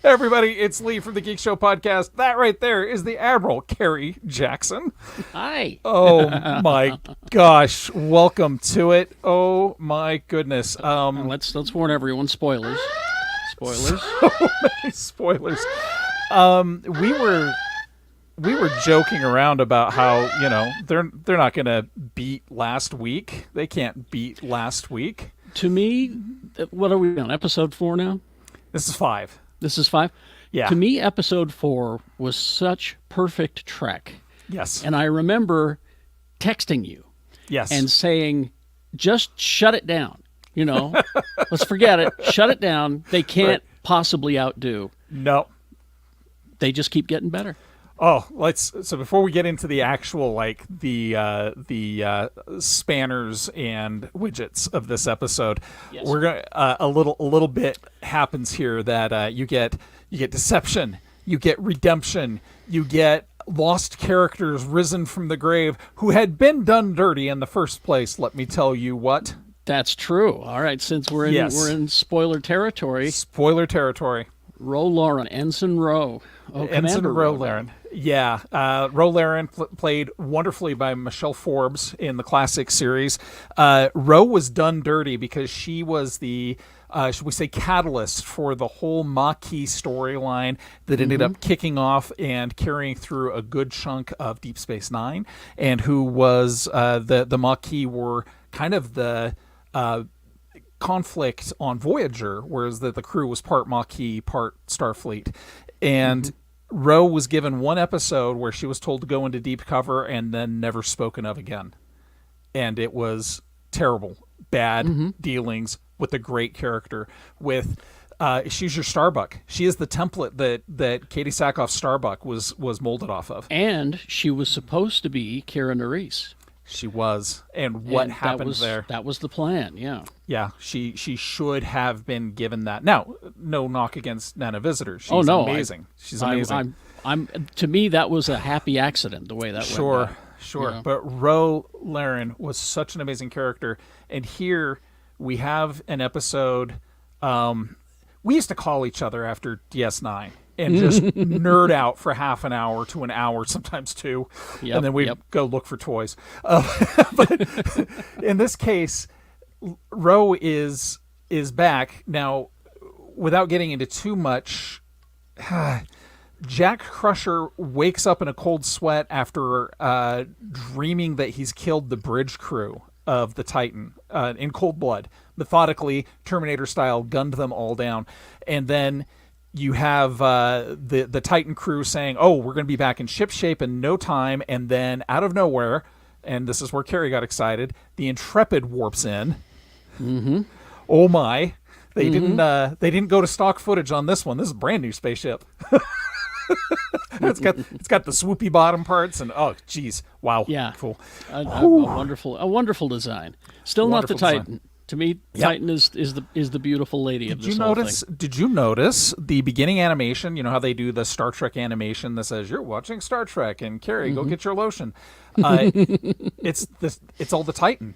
Everybody, it's Leigh from the Geekshow Podcast. That right there is the Admiral, Kerry Jackson. Hi. Oh my gosh, welcome to it. Oh my goodness. Let's warn everyone. Spoilers. Spoilers. So many spoilers. We were joking around about how, they're not going to beat last week. They can't beat last week. To me, what are we on? Episode 4 now? This is 5. This is 5? Yeah. To me, episode 4 was such perfect trek. Yes. And I remember texting you. Yes. And saying, just shut it down. Let's forget it. Shut it down. They can't possibly outdo. No. They just keep getting better. Oh, so before we get into the actual the spanners and widgets of this episode, yes. We're going a little bit happens here that you get deception, you get redemption, you get lost characters risen from the grave who had been done dirty in the first place. Let me tell you what. That's true. All right, since we're in spoiler territory. Spoiler territory. Ro Lauren, Ensign Ro. Oh, Ensign Commander Ro Lauren. Yeah. Ro Lauren played wonderfully by Michelle Forbes in the classic series. Ro was done dirty because she was the, should we say, catalyst for the whole Maquis storyline that ended up kicking off and carrying through a good chunk of Deep Space Nine, and who was the Maquis were kind of the conflict on Voyager, whereas the crew was part Maquis, part Starfleet. And Ro was given one episode where she was told to go into deep cover and then never spoken of again. And it was terrible, bad dealings with a great character. With she's your Starbuck. She is the template that Katie Sackhoff's Starbuck was molded off of. And she was supposed to be Kira Nerys. She was. And what happened there? That was the plan, yeah. Yeah, she should have been given that. Now, no knock against Nana Visitor. She's amazing. She's amazing. To me, that was a happy accident, the way that went down. Sure. Yeah. But Ro Lauren was such an amazing character. And here we have an episode. We used to call each other after DS9 and just nerd out for half an hour to an hour, sometimes 2, and then we'd go look for toys. But in this case, Ro is back. Now, without getting into too much, Jack Crusher wakes up in a cold sweat after dreaming that he's killed the bridge crew of the Titan in cold blood. Methodically, Terminator-style, gunned them all down. And then you have the Titan crew saying, oh, we're going to be back in ship shape in no time. And then out of nowhere, and this is where Kerry got excited, the Intrepid warps in. Oh my. They didn't go to stock footage on this one. This is a brand new spaceship. It's got the swoopy bottom parts and oh geez, wow, yeah, cool, a wonderful design. Still Wonderful not the Titan. design. To me, Titan is the beautiful lady of this whole thing. Did you notice the beginning animation? You know how they do the Star Trek animation that says you're watching Star Trek and Kerry, go get your lotion. It's all the Titan.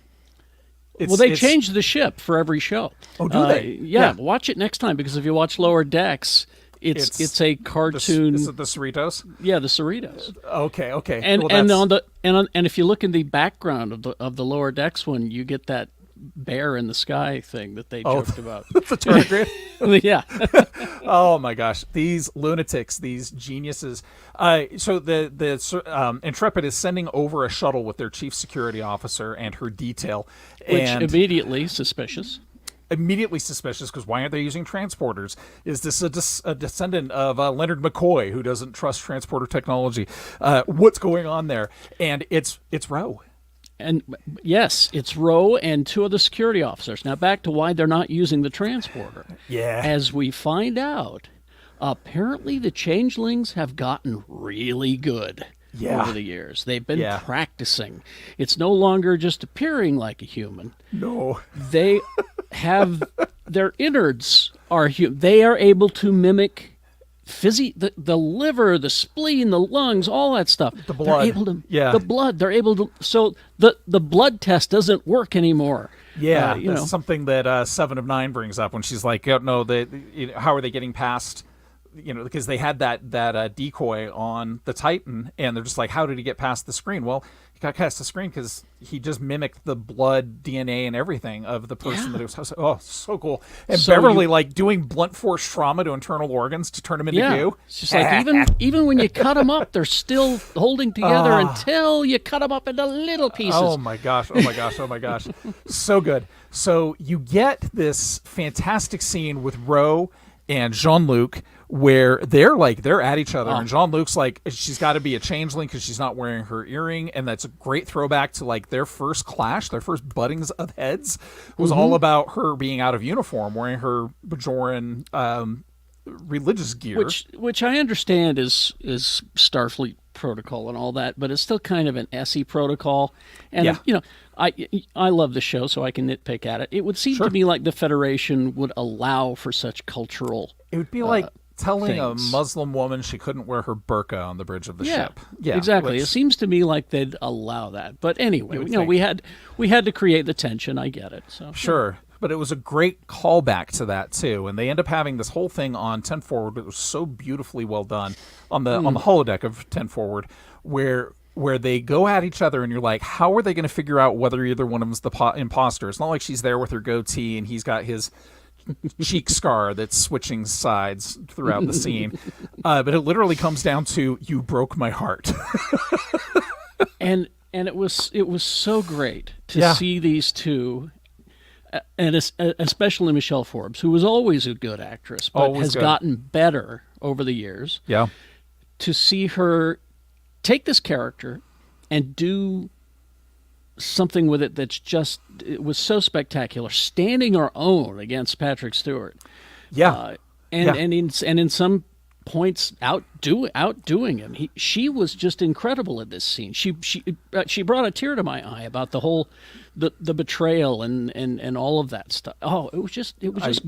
They changed the ship for every show. Oh, do they? Yeah, watch it next time because if you watch Lower Decks, it's a cartoon. Is it the Cerritos? Yeah, the Cerritos. Okay. And if you look in the background of the Lower Decks one, you get that bear in the sky thing that they joked about. The tardigrade? Yeah. Oh my gosh, these lunatics, these geniuses. So the Intrepid is sending over a shuttle with their chief security officer and her detail, Which immediately suspicious. Immediately suspicious because why aren't they using transporters? Is this a descendant of Leonard McCoy who doesn't trust transporter technology? What's going on there? And it's Ro. And yes, it's Ro and 2 other security officers. Now back to why they're not using the transporter. Yeah. As we find out, apparently the changelings have gotten really good over the years. They've been practicing. It's no longer just appearing like a human. No. They have their innards are human. They are able to mimic the liver, the spleen, the lungs, all that stuff. The blood. They're able to, the blood. They're able to. So the blood test doesn't work anymore. Yeah, that's something that 7 of 9 brings up when she's like, oh, no, how are they getting past because they had that decoy on the Titan, and they're just like, how did he get past the screen? Well, he got past the screen because he just mimicked the blood, DNA, and everything of the person that it was. Oh, so cool. And so Beverly, doing blunt force trauma to internal organs to turn them into goo. It's just like, even when you cut them up, they're still holding together until you cut them up into little pieces. Oh my gosh. So good. So you get this fantastic scene with Ro and Jean-Luc where they're at each other, and Jean-Luc's like, she's got to be a changeling because she's not wearing her earring, and that's a great throwback to their first clash, their first buttings of heads was all about her being out of uniform, wearing her Bajoran religious gear, which I understand is Starfleet protocol and all that, but it's still kind of an SE protocol. And I love the show, so I can nitpick at it. It would seem to me like the Federation would allow for such cultural. It would be like telling a Muslim woman she couldn't wear her burqa on the bridge of the ship. Yeah, exactly. It seems to me like they'd allow that. But anyway, we had to create the tension. I get it. So sure. But it was a great callback to that too, and they end up having this whole thing on 10 Forward. It was so beautifully well done on the holodeck of 10 Forward, where they go at each other, and you're like, how are they going to figure out whether either one of them's the imposter? It's not like she's there with her goatee and he's got his cheek scar that's switching sides throughout the scene, but it literally comes down to, you broke my heart. and it was so great to see these two. And especially Michelle Forbes, who was always a good actress, but has gotten better over the years. Yeah. To see her take this character and do something with it it was so spectacular, standing her own against Patrick Stewart. Yeah. And in some points outdoing him. She was just incredible at this scene. She brought a tear to my eye about the whole the betrayal and all of that stuff. Oh, it was just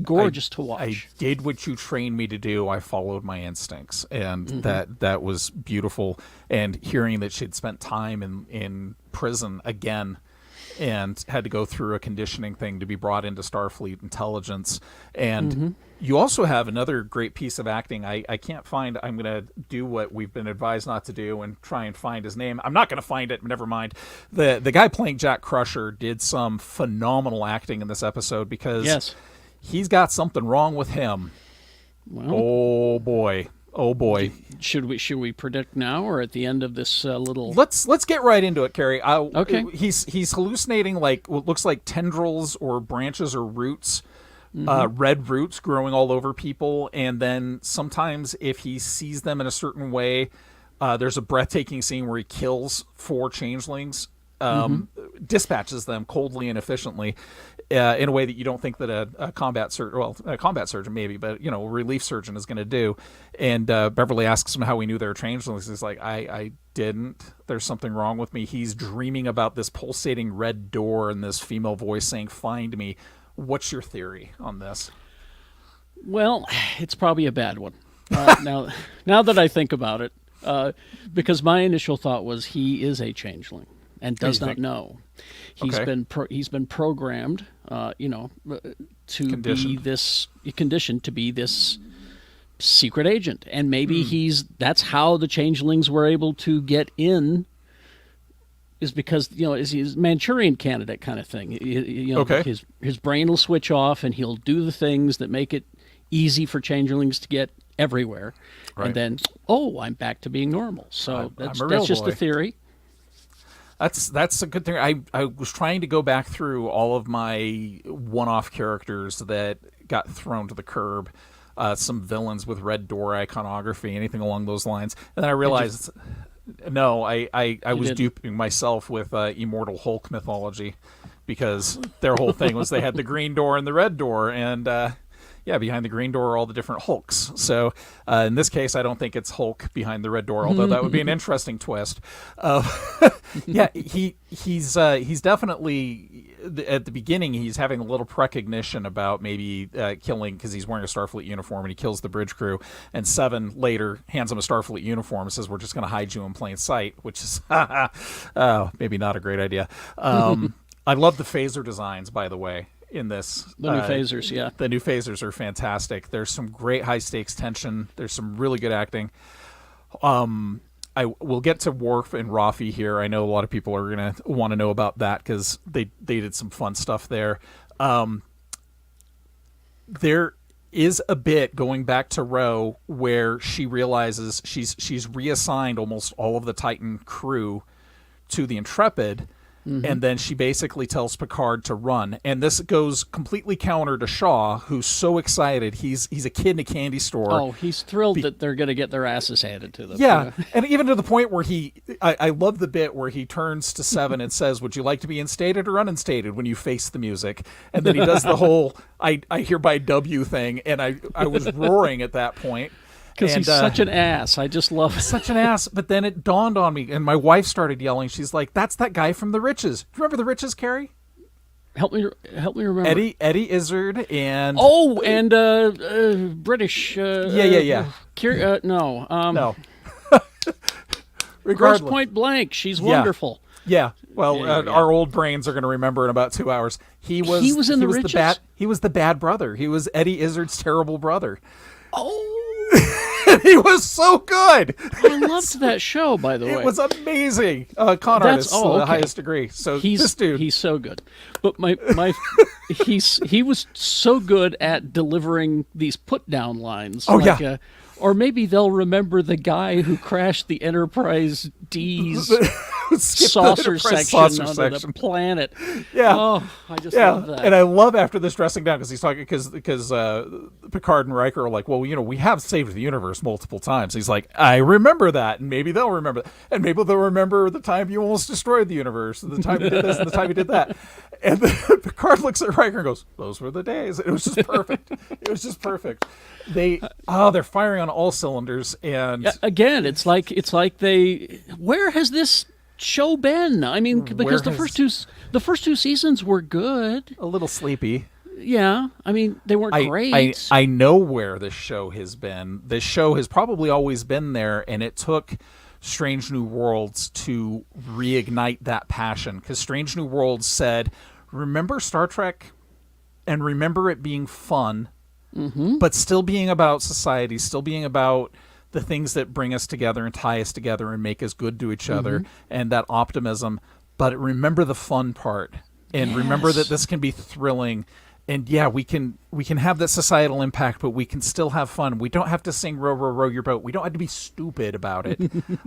gorgeous to watch. I did what you trained me to do. I followed my instincts, and that was beautiful. And hearing that she'd spent time in prison again and had to go through a conditioning thing to be brought into Starfleet intelligence. And you also have another great piece of acting. I can't find, I'm going to do what we've been advised not to do and try and find his name. I'm not going to find it, never mind. The guy playing Jack Crusher did some phenomenal acting in this episode because he's got something wrong with him. Well, oh boy. Should we predict now or at the end of this little? Let's get right into it, Kerry. Okay. He's hallucinating what looks like tendrils or branches or roots, red roots growing all over people, and then sometimes if he sees them in a certain way, there's a breathtaking scene where he kills 4 changelings, dispatches them coldly and efficiently. In a way that you don't think that a combat surgeon maybe, but a relief surgeon is going to do. And Beverly asks him how he knew they were changelings. He's like, I didn't. There's something wrong with me. He's dreaming about this pulsating red door and this female voice saying, "Find me." What's your theory on this? Well, it's probably a bad one. Now that I think about it, because my initial thought was he is a changeling and does not know. He's been programmed, to be this conditioned to be this secret agent, and maybe that's how the changelings were able to get in. Is because he's a Manchurian candidate kind of thing. His brain will switch off, and he'll do the things that make it easy for changelings to get everywhere, and then I'm back to being normal. So that's just a theory. That's a good thing. I was trying to go back through all of my one-off characters that got thrown to the curb, some villains with red door iconography, anything along those lines, and then I realized, I was duping myself with Immortal Hulk mythology, because their whole thing was they had the green door and the red door, and behind the green door are all the different Hulks. So in this case, I don't think it's Hulk behind the red door, although that would be an interesting twist. He's definitely, at the beginning, he's having a little precognition about maybe killing, because he's wearing a Starfleet uniform, and he kills the bridge crew. And Seven later hands him a Starfleet uniform and says, "We're just going to hide you in plain sight," which is maybe not a great idea. I love the phaser designs, by the way. in this. The new phasers, yeah. The new phasers are fantastic. There's some great high-stakes tension. There's some really good acting. I will get to Worf and Rafi here. I know a lot of people are going to want to know about that because they did some fun stuff there. There is a bit going back to Ro where she realizes she's reassigned almost all of the Titan crew to the Intrepid. And then she basically tells Picard to run. And this goes completely counter to Shaw, who's so excited. He's a kid in a candy store. Oh, he's thrilled that they're going to get their asses handed to them. Yeah, and even to the point where I love the bit where he turns to Seven and says, would you like to be instated or uninstated when you face the music? And then he does the whole I hereby W thing, and I was roaring at that point. Because he's such an ass. I just love it. Such an ass. But then it dawned on me, and my wife started yelling. She's like, that's that guy from The Riches. Do you remember The Riches, Kerry? Help me remember. Eddie Izzard and... Oh, and British... yeah. No. No. Grosse Point Blank. She's wonderful. Yeah. Well, our old brains are going to remember in about 2 hours. He was in The Riches? He was the bad brother. He was Eddie Izzard's terrible brother. Oh... He was so good. I loved that show, by the way. It was amazing. Con artist to the highest degree. So this dude, he's so good. But he was so good at delivering these put down lines. Oh yeah. Or maybe they'll remember the guy who crashed the Enterprise D's saucer section onto the planet. Yeah. Oh, I just love that. And I love after this dressing down because he's talking because Picard and Riker are like, well, we have saved the universe multiple times. He's like, I remember that, and maybe they'll remember that. And maybe they'll remember the time you almost destroyed the universe, and the time you did this, and the time you did that. And then Picard looks at Riker and goes, those were the days. It was just perfect. It was just perfect. They're firing on all cylinders, and again, it's like where has this show been? I mean, because the first two seasons were good. A little sleepy. Yeah, I mean, they weren't great. I know where this show has been. This show has probably always been there, and it took Strange New Worlds to reignite that passion. Because Strange New Worlds said, remember Star Trek, and remember it being fun, but still being about society, still being about the things that bring us together and tie us together and make us good to each other, and that optimism. But remember the fun part, and remember that this can be thrilling. And yeah, we can have that societal impact, but we can still have fun. We don't have to sing row, row, row your boat. We don't have to be stupid about it.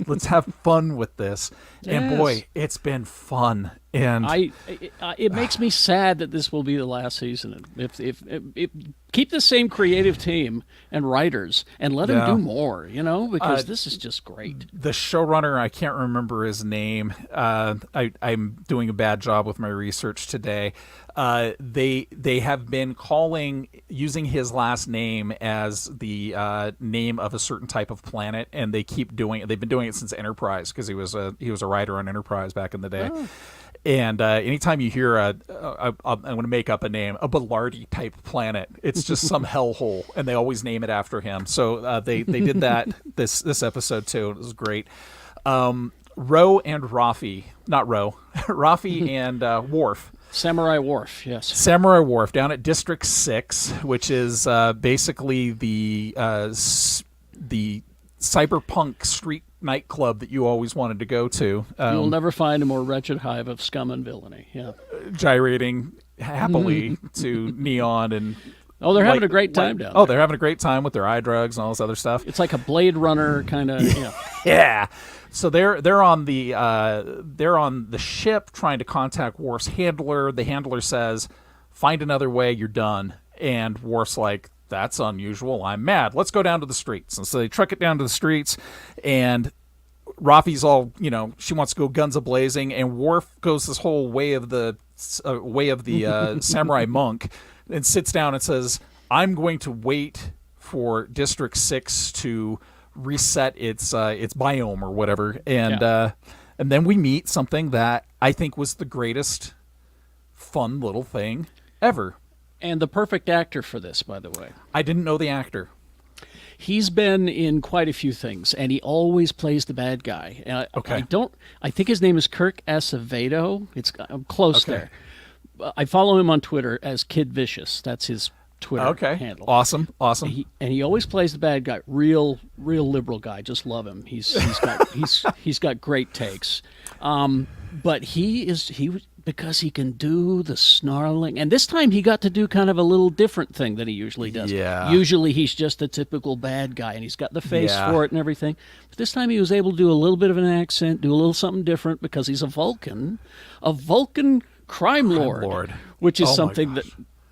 Let's have fun with this. Yes. And boy, it's been fun. And it makes me sad that this will be the last season. If keep the same creative team and writers and let them do more, because this is just great. The showrunner, I can't remember his name. I'm doing a bad job with my research today. They have been using his last name as the name of a certain type of planet, and they've been doing it since Enterprise, because he was a writer on Enterprise back in the day. Oh. And anytime you hear I'm going to make up a name, a Belardi type planet, it's just some hellhole, and they always name it after him. So they did that this episode too. It was great. Ro and Rafi, not Ro, Rafi and Worf. Samurai Wharf, yes. Samurai Wharf down at District 6, which is basically the cyberpunk street nightclub that you always wanted to go to. You'll never find a more wretched hive of scum and villainy. Yeah, gyrating happily to neon and. Oh, they're having a great time down there. Oh, they're having a great time with their eye drugs and all this other stuff. It's like a Blade Runner kind of. Yeah. So they're on the ship trying to contact Worf's handler. The handler says, "Find another way. You're done." And Worf's like, "That's unusual. I'm mad. Let's go down to the streets." And so they truck it down to the streets, and Rafi's all, she wants to go guns a-blazing, and Worf goes this whole way of the samurai monk and sits down and says, "I'm going to wait for District 6 to reset its biome or whatever." And then we meet something that I think was the greatest fun little thing ever. And the perfect actor for this, by the way. I didn't know the actor. He's been in quite a few things, and he always plays the bad guy. Okay. I think his name is Kirk Acevedo. I'm close there. I follow him on Twitter as Kid Vicious. That's his Twitter handle. Awesome. And he always plays the bad guy, real liberal guy. Just love him. He's got great takes. But because he can do the snarling, and this time he got to do kind of a little different thing than he usually does. Yeah. Usually he's just a typical bad guy, and he's got the face for it and everything. But this time he was able to do a little bit of an accent, do a little something different because he's a Vulcan crime lord, which is something that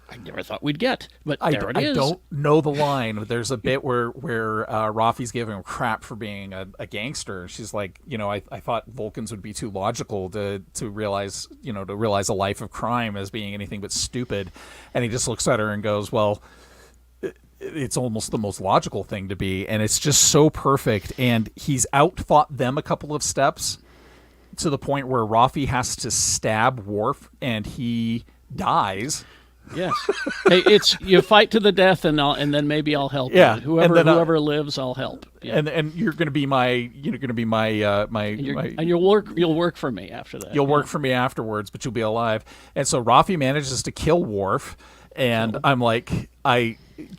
I never thought we'd get, but there it is. I don't know the line. There's a bit where Rafi's giving him crap for being a gangster. She's like, I thought Vulcans would be too logical to realize a life of crime as being anything but stupid. And he just looks at her and goes, well, it's almost the most logical thing to be. And it's just so perfect. And he's outfought them a couple of steps to the point where Rafi has to stab Worf and he dies. Yes. Hey, it's you fight to the death, and then maybe I'll help. Yeah. You. Whoever lives, I'll help. Yeah. And you're going to be my and you'll work for me after that. You'll work for me afterwards, but you'll be alive. And so Rafi manages to kill Worf, and I'm like,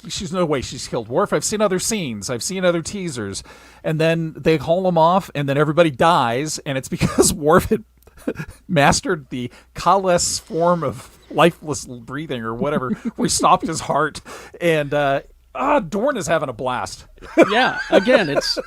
she's no way she's killed Worf. I've seen other scenes. I've seen other teasers, and then they haul him off, and then everybody dies, and it's because Worf had mastered the Kales form of lifeless breathing or whatever, where he stopped his heart, and Dorn is having a blast. Yeah, again, it's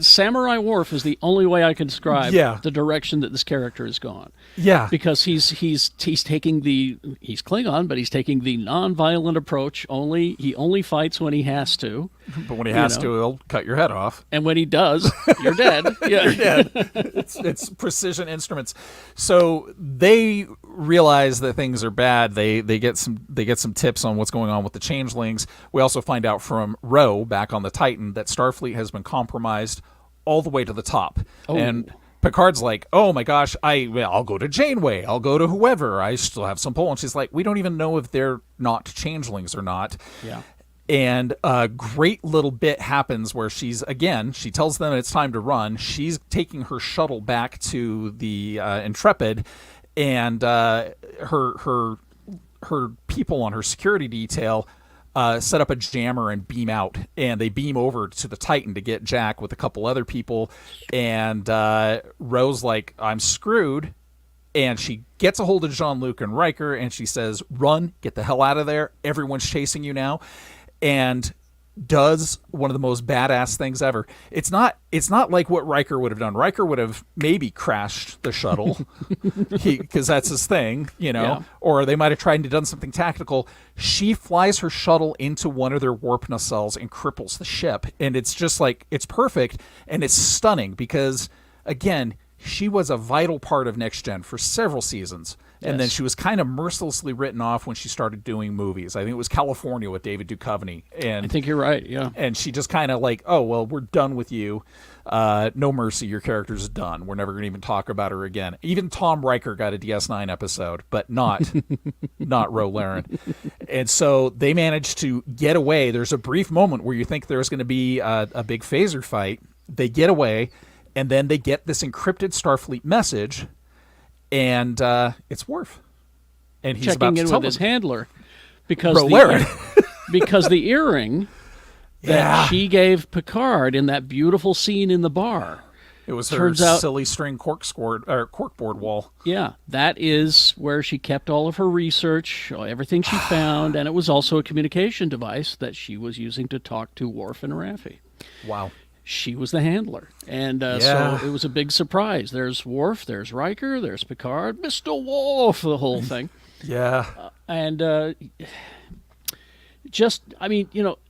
Samurai Worf is the only way I can describe the direction that this character has gone. Yeah, because he's taking he's Klingon, but he's taking the non-violent approach. He only fights when he has to. But when he has to, he'll cut your head off. And when he does, you're dead. Yeah. You're dead. It's precision instruments. So they realize that things are bad. They get some tips on what's going on with the changelings. We also find out from Ro back on the Titan that Starfleet has been compromised all the way to the top. Oh. And Picard's like, oh my gosh, I'll go to Janeway. I'll go to whoever. I still have some pull. And she's like, we don't even know if they're not changelings or not. Yeah. And a great little bit happens where she tells them it's time to run. She's taking her shuttle back to the Intrepid, and her people on her security detail set up a jammer and beam out, and they beam over to the Titan to get Jack with a couple other people, and Ro's like, I'm screwed, and she gets a hold of Jean-Luc and Riker, and she says, run, get the hell out of there, everyone's chasing you now, and does one of the most badass things ever. It's not like what Riker would have done. Riker would have maybe crashed the shuttle because that's his thing, or they might have tried to done something tactical. She flies her shuttle into one of their warp nacelles and cripples the ship. And it's just like, it's perfect. And it's stunning because, again, she was a vital part of Next Gen for several seasons. And then she was kind of mercilessly written off when she started doing movies. I think it was California with David Duchovny. And I think you're right, yeah. And she just kind of like, oh, well, we're done with you. No mercy, your character's done. We're never going to even talk about her again. Even Tom Riker got a DS9 episode, but not Ro Laren. And so they managed to get away. There's a brief moment where you think there's going to be a big phaser fight. They get away, and then they get this encrypted Starfleet message, and it's Worf. And he's checking about to in tell with his them, handler because the earring that she gave Picard in that beautiful scene in the bar. It was her silly string corkboard wall. Yeah, that is where she kept all of her research, everything she found, and it was also a communication device that she was using to talk to Worf and Raffi. Wow. She was the handler. And so it was a big surprise. There's Worf, there's Riker, there's Picard, Mr. Worf, the whole thing.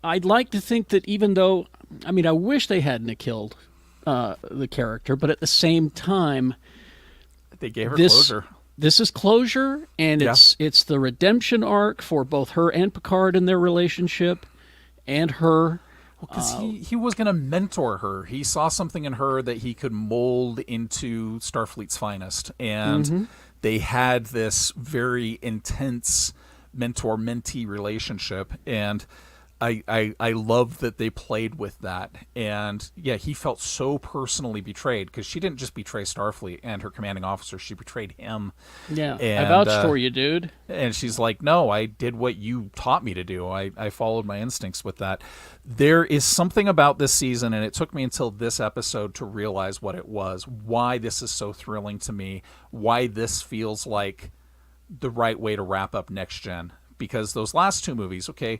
I'd like to think that even though, I wish they hadn't killed the character, but at the same time, they gave her closure. This is closure, and it's the redemption arc for both her and Picard in their relationship, and her. Because he was going to mentor her. He saw something in her that he could mold into Starfleet's finest. And they had this very intense mentor-mentee relationship. And I love that they played with that. And yeah, he felt so personally betrayed because she didn't just betray Starfleet and her commanding officer, she betrayed him. Yeah, and, I vouched for you, dude. And she's like, no, I did what you taught me to do. I followed my instincts with that. There is something about this season, and it took me until this episode to realize what it was, why this is so thrilling to me, why this feels like the right way to wrap up Next Gen. Because those last two movies, okay,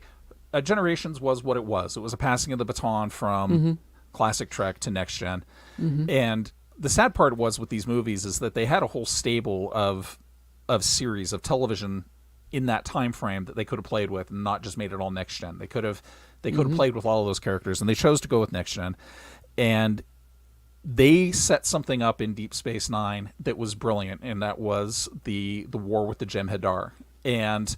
Generations was what it was. It was a passing of the baton from classic Trek to Next Gen. And the sad part was with these movies is that they had a whole stable of series of television in that time frame that they could have played with and not just made it all Next Gen. They could have played with all of those characters, and they chose to go with Next Gen. And they set something up in Deep Space Nine that was brilliant, and that was the war with the Jem'Hadar. And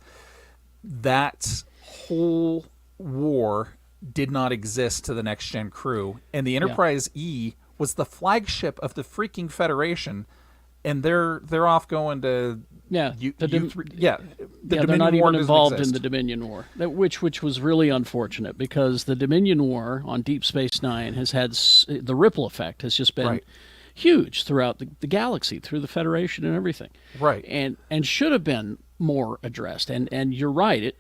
that whole war did not exist to the Next Gen crew, and the Enterprise E was the flagship of the freaking Federation, and they're off going to they're Dominion not War even involved in exist. the Dominion War, which was really unfortunate because the Dominion War on Deep Space Nine has had the ripple effect has just been huge throughout the galaxy, through the Federation and everything, and should have been more addressed. And you're right,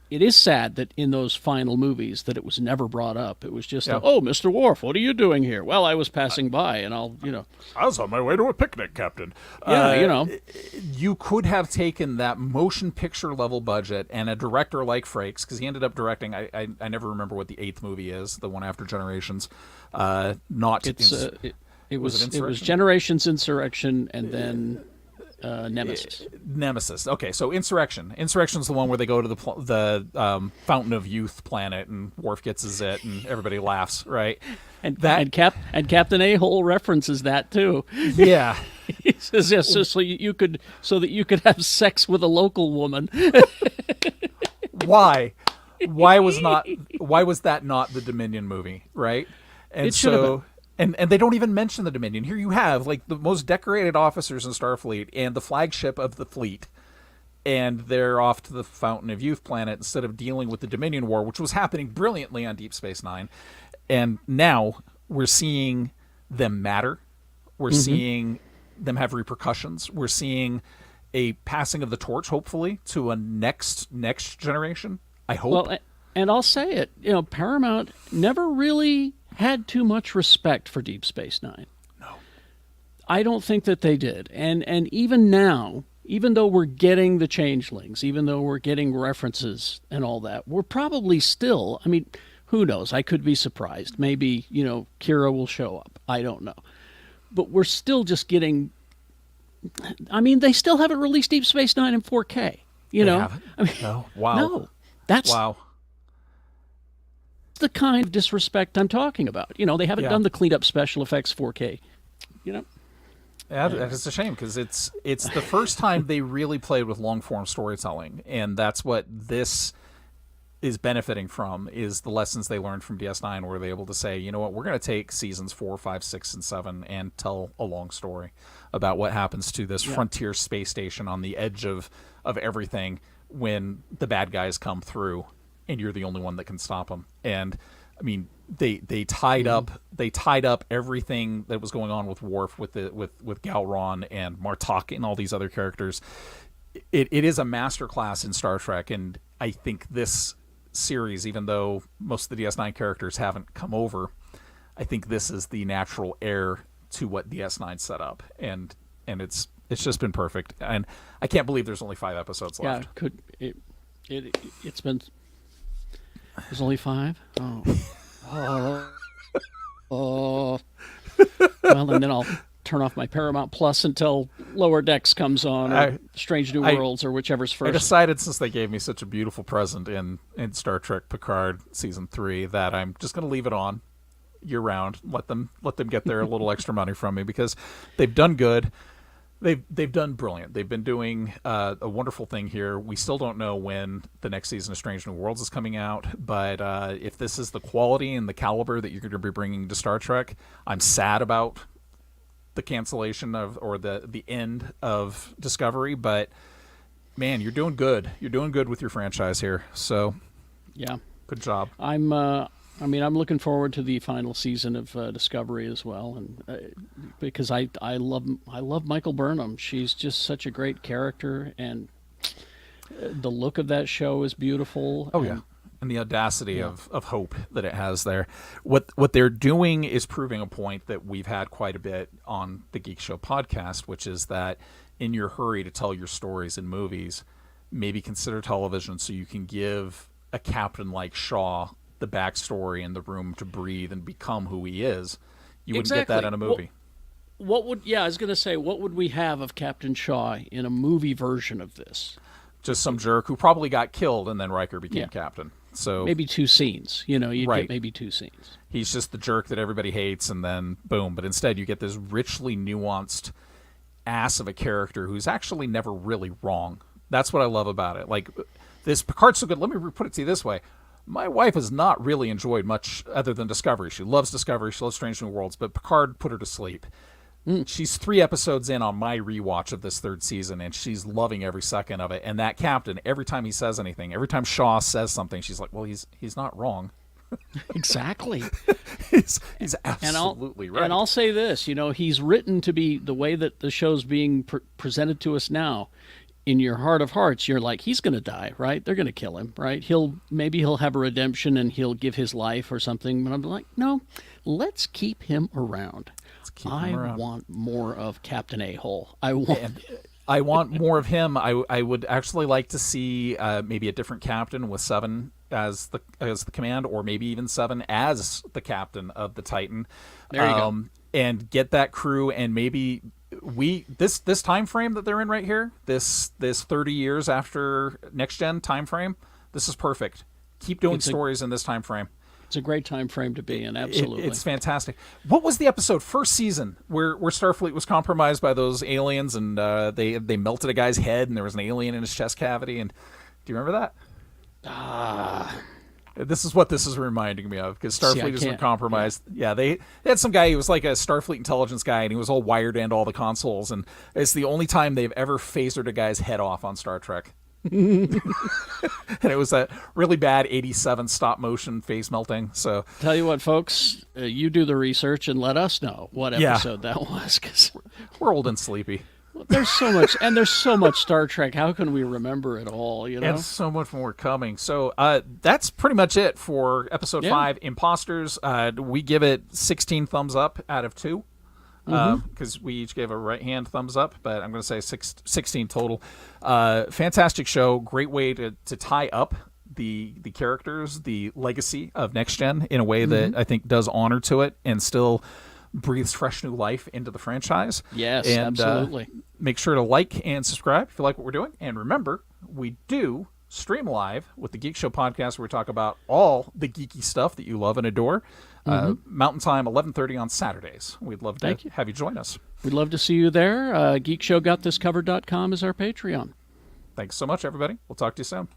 it is sad that in those final movies that it was never brought up. It was just, oh, Mr. Worf, what are you doing here? Well, I was passing by, and I was on my way to a picnic, Captain. You could have taken that motion picture level budget and a director like Frakes, because he ended up directing, I never remember what the 8th movie is, the one after Generations. It was Generations, Insurrection, and then Nemesis. Okay, so Insurrection. Insurrection's the one where they go to the Fountain of Youth planet, and Worf gets his it, and everybody laughs, right? And Captain A-hole references that too. Yeah, he says yes, so that you could have sex with a local woman. Why? Why was that not the Dominion movie, right? And it should have been. And they don't even mention the Dominion. Here you have like the most decorated officers in Starfleet and the flagship of the fleet, and they're off to the Fountain of Youth planet instead of dealing with the Dominion War, which was happening brilliantly on Deep Space Nine. And now we're seeing them matter. We're seeing them have repercussions. We're seeing a passing of the torch, hopefully, to a next generation. I hope. Well, and I'll say it, Paramount never really had too much respect for Deep Space Nine. No. I don't think that they did. And even now, even though we're getting the changelings, even though we're getting references and all that, we're probably still, who knows? I could be surprised. Maybe, Kira will show up. I don't know. But we're still just getting, they still haven't released Deep Space Nine in 4K. No. Wow. No. That's wow. the kind of disrespect I'm talking about. They haven't done the cleaned up special effects 4K. Yeah, it's a shame because it's the first time they really played with long form storytelling, and that's what this is benefiting from, is the lessons they learned from DS9, where they're able to say, you know what, we're going to take seasons 4, 5, 6, and 7 and tell a long story about what happens to this frontier space station on the edge of everything when the bad guys come through and you're the only one that can stop them. And they tied up everything that was going on with Worf, with Gowron and Martok and all these other characters. It is a masterclass in Star Trek, and I think this series, even though most of the DS9 characters haven't come over, I think this is the natural heir to what DS9 set up, and it's just been perfect. And I can't believe there's only 5 episodes left. It's been. There's only 5? Oh. Well, and then I'll turn off my Paramount Plus until Lower Decks comes on, or Strange New Worlds, or whichever's first. I decided, since they gave me such a beautiful present in Star Trek Picard Season 3, that I'm just going to leave it on year-round, let them get their little extra money from me, because they've done good. They've done brilliant. They've been doing a wonderful thing here. We still don't know when the next season of Strange New Worlds is coming out, but if this is the quality and the caliber that you're going to be bringing to Star Trek, I'm sad about the cancellation or the end of Discovery. But man, you're doing good. You're doing good with your franchise here. So yeah, Good job. I'm looking forward to the final season of Discovery as well, and because I love Michael Burnham. She's just such a great character, and the look of that show is beautiful. Oh, yeah. And the audacity of hope that it has there. What they're doing is proving a point that we've had quite a bit on the Geekshow podcast, which is that in your hurry to tell your stories in movies, maybe consider television so you can give a captain like Shaw the backstory and the room to breathe and become who he is. You wouldn't get that in a movie. I was going to say, what would we have of Captain Shaw in a movie version of this? Just some jerk who probably got killed and then Riker became captain. So maybe 2 scenes, you'd get maybe 2 scenes. He's just the jerk that everybody hates, and then boom. But instead, you get this richly nuanced ass of a character who's actually never really wrong. That's what I love about it. Like, this Picard's so good. Let me put it to you this way. My wife has not really enjoyed much other than Discovery. She loves Discovery. She loves Strange New Worlds, but Picard put her to sleep. She's 3 episodes in on my rewatch of this 3rd season, and she's loving every second of it. And that captain, every time he says anything, every time Shaw says something, she's like, well, he's not wrong. Exactly. he's absolutely right. And I'll say this, he's written to be the way that the show's being presented to us now. In your heart of hearts, you're like, he's going to die, right? They're going to kill him, right? Maybe he'll have a redemption and he'll give his life or something. But I'm like, no, let's keep him around. I want more of Captain A-Hole. I want more of him. I would actually like to see maybe a different captain with 7 as the command, or maybe even 7 as the captain of the Titan. There you go. And get that crew, and maybe this time frame that they're in right here, this 30 years after Next Gen time frame, this is perfect. Keep doing stories in this time frame. It's a great time frame to be in, absolutely. It's fantastic. What was the episode, 1st season, where Starfleet was compromised by those aliens, and they melted a guy's head, and there was an alien in his chest cavity? And do you remember that? This is what this is reminding me of, because Starfleet has been compromised. Yeah, they had some guy who was like a Starfleet intelligence guy, and he was all wired into all the consoles, and it's the only time they've ever phasered a guy's head off on Star Trek. And it was a really bad 87 stop motion face melting. So tell you what, folks, you do the research and let us know what episode that was, because we're old and sleepy. There's so much Star Trek. How can we remember it all? And so much more coming. So that's pretty much it for episode 5, Imposters. We give it 16 thumbs up out of 2. Because we each gave a right-hand thumbs up, but I'm going to say 16 total. Fantastic show. Great way to tie up the characters, the legacy of Next Gen in a way that I think does honor to it and still breathes fresh new life into the franchise. Yes, and, absolutely. Make sure to like and subscribe if you like what we're doing. And remember, we do stream live with the Geekshow Podcast, where we talk about all the geeky stuff that you love and adore. Mountain Time, 11:30 on Saturdays. We'd love to have you join us. We'd love to see you there. GeekShowGotThisCovered.com is our Patreon. Thanks so much, everybody. We'll talk to you soon.